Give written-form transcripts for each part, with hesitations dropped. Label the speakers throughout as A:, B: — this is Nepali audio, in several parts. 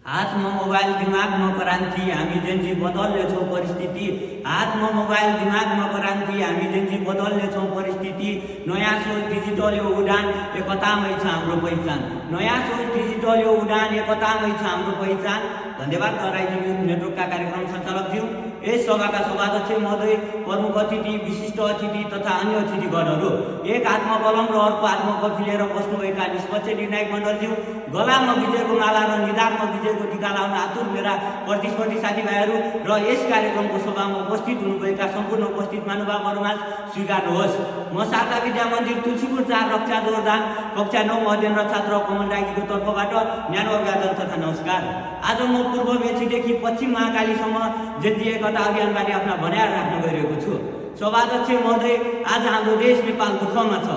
A: हातमा मोबाइल दिमागमा क्रान्ति हामी जेन्जी बदल्नेछौँ परिस्थिति। हातमा मोबाइल दिमागमा क्रान्ति हामी जेन्जी बदल्नेछौँ परिस्थिति। नयाँ सोच डिजिटल यो उडान एकतामै छ हाम्रो पहिचान। नयाँ सोच डिजिटल यो उडान एकतामै छ हाम्रो पहिचान। धन्यवाद राइजिङ युथ नेटवर्कका कार्यक्रम सञ्चालकज्यू, यस सभाका सभाध्यक्ष महोदय, प्रमुख अतिथि, विशिष्ट अतिथि तथा अन्य अतिथिगणहरू, एक हातमा कलम र अर्को हातमा कफी लिएर बस्नुभएका निष्पक्ष निर्णायक मण्डलज्यू, गलामा विजयको माला र निधारमा विजयको टीका लाउन आतुर मेरा प्रतिस्पर्धी साथीभाइहरू र यस कार्यक्रमको सभामा उपस्थित हुनुभएका सम्पूर्ण उपस्थित महानुभावहरूमा स्वीकार्नुहोस्। म शारदा विद्या मन्दिर तुलसीपुर 4 रक्षा जोरदान कक्षा 9 अध्ययन छात्र कमल राईको तर्फबाट न्यानो अभिवादन तथा नमस्कार। आज म पूर्व मेचीदेखि पश्चिम महाकालीसम्म जेन्जी एकता अभियानबारे आफ्ना भनाइ राख्न गइरहेको छु। सभाध्यक्ष महोदय, आज हाम्रो देश नेपाल दुःखमा छ।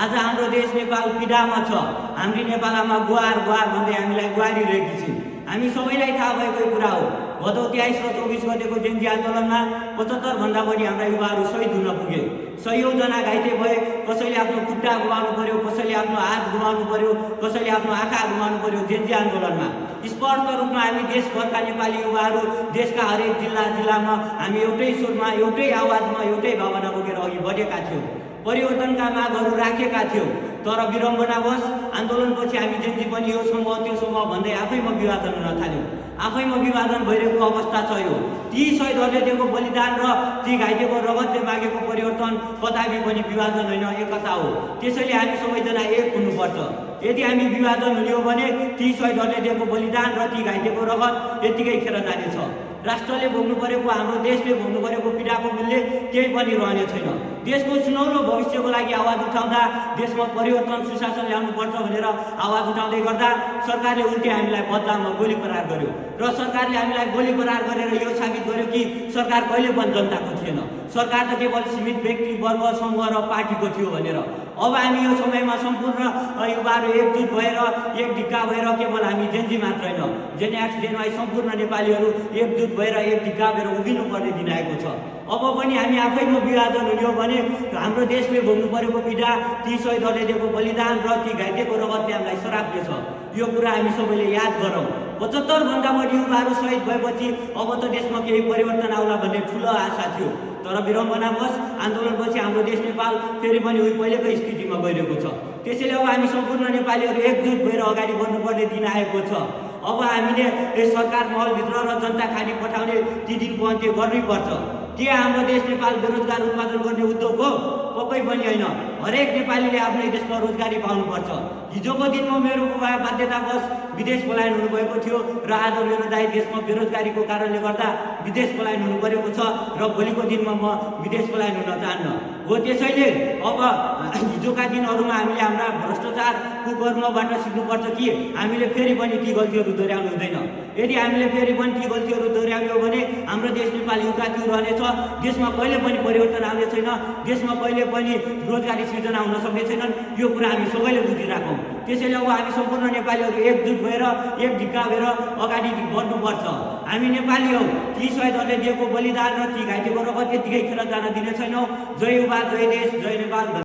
A: आज हाम्रो देश नेपाल पीडामा छ। हाम्रो नेपालमा गुहार गुहार भन्दै हामीलाई गुहारिरहेकी छिन्। हामी सबैलाई थाहा भएको कुरा हो, भदौ 23 र 24 गतेको जेन्जी आन्दोलनमा 75 भन्दा बढी हाम्रा युवाहरू शहीद हुन पुगे। सयौं जना घाइते भए। कसैले आफ्नो खुट्टा गुमाउनु पर्यो, कसैले आफ्नो हात गुमाउनु पर्यो, कसैले आफ्नो आँखा गुमाउनु पर्यो जेन्जी आन्दोलनमा। स्पष्ट रूपमा हामी देशभरका नेपाली युवाहरू देशका हरेक जिल्लामा हामी एउटै स्वरमा, एउटै आवाजमा, एउटै भावना बोकेर अघि बढेका थियौँ। परिवर्तनका मागहरू राखेका थियौँ। तर विडम्बनावश आन्दोलनपछि हामी जेन्जी पनि यो समूह त्यो समूह भन्दै आफैमा विभाजन हुन थाल्यौँ। आफैमा विभाजन भइरहेको अवस्था छ यो। ती शहीदहरूले दिएको बलिदान र ती घाइतेको रगतले मागेको परिवर्तन कदापि पनि विभाजन होइन, एकता हो। त्यसैले हामी सबैजना एक हुनुपर्छ। यदि हामी विभाजन हुने हो भने ती शहीदहरूले दिएको बलिदान र ती घाइतेको रगत यत्तिकै खेर जानेछ। राष्ट्रले भोग्नु परेको, हाम्रो देशले भोग्नु परेको पीडाको मूल्य केही पनि रहने छैन। देशको सुनौलो भविष्यको लागि आवाज उठाउँदा, देशमा परिवर्तन सुशासन ल्याउनुपर्छ भनेर आवाज उठाउँदै गर्दा सरकारले उल्टे हामीलाई बदलामा गोली प्रहार गर्यो र सरकारले हामीलाई गोली प्रहार गरेर यो साबित गर्यो कि सरकार कहिले पनि जनताको थिएन। सरकार त केवल सीमित व्यक्ति, वर्ग, समूह र पार्टीको थियो भनेर। अब हामी यो समयमा सम्पूर्ण युवाहरू एकजुट भएर, एक ढिक्का भएर, केवल हामी जेन्जी मात्र होइन, जेन एक्स जेन वाई सम्पूर्ण नेपालीहरू एकजुट भएर एक ढिक्का भएर उभिनुपर्ने दिन आएको छ। अब पनि हामी आफैमा विभाजन हुने हो भने हाम्रो देशले भोग्नु परेको पीडा, ती शहीदहरूले दिएको बलिदान र ती घाइतेको रगतले हामीलाई श्राप्य छ। यो कुरा हामी सबैले याद गरौँ। 75 भन्दा बढी युवाहरू शहीद भएपछि अब त देशमा केही परिवर्तन आउला भन्ने ठुलो आशा थियो। तर विडम्बनावश आन्दोलनपछि हाम्रो देश नेपाल फेरि पनि उही पहिलेकै स्थितिमा गइरहेको छ। त्यसैले अब हामी सम्पूर्ण नेपालीहरू एकजुट भएर अगाडि बढ्नुपर्ने दिन आएको छ। अब हामीले यस सरकार महलभित्र र जनता खानी पठाउने ती दिनको अन्त्य गर्नैपर्छ। के हाम्रो देश नेपाल बेरोजगार उत्पादन गर्ने उद्योग हो? पक्कै पनि होइन। हरेक नेपालीले आफ्नै देशमा रोजगारी पाउनुपर्छ। हिजोको दिनमा मेरो बुबा बाध्यतावश विदेश पलायन हुनुभएको थियो र आज मेरो दाइ देशमा बेरोजगारीको कारणले गर्दा विदेश पलायन हुनु परेको छ र भोलिको दिनमा म विदेश पलायन हुन चाहन्न हो। त्यसैले अब हिजोका दिनहरूमा हामीले हाम्रा भ्रष्टाचार कुकर्मबाट सिक्नुपर्छ कि हामीले फेरि पनि ती गल्तीहरू दोहोऱ्याउनु हुँदैन। यदि हामीले फेरि पनि ती गल्तीहरू दोहोऱ्याउने हो भने हाम्रो देश नेपाल एउटा त्यो रहनेछ। देशमा कहिले पनि परिवर्तन आउने छैन। देशमा कहिले पनि रोजगारी सृजना हुन सक्ने छैनन्। यो कुरा हामी सबैले बुझिराखौँ। त्यसैले अब हामी सम्पूर्ण नेपालीहरू एकजुट भएर, एक ढिक्का भएर अगाडि बढ्नुपर्छ। हामी नेपाली हौ। ती शहीदहरूले दिएको बलिदान र ती घाइतेको रगत यत्तिकै खेर जान दिने छैनौँ। जय युवा, जय देश, जय नेपाल।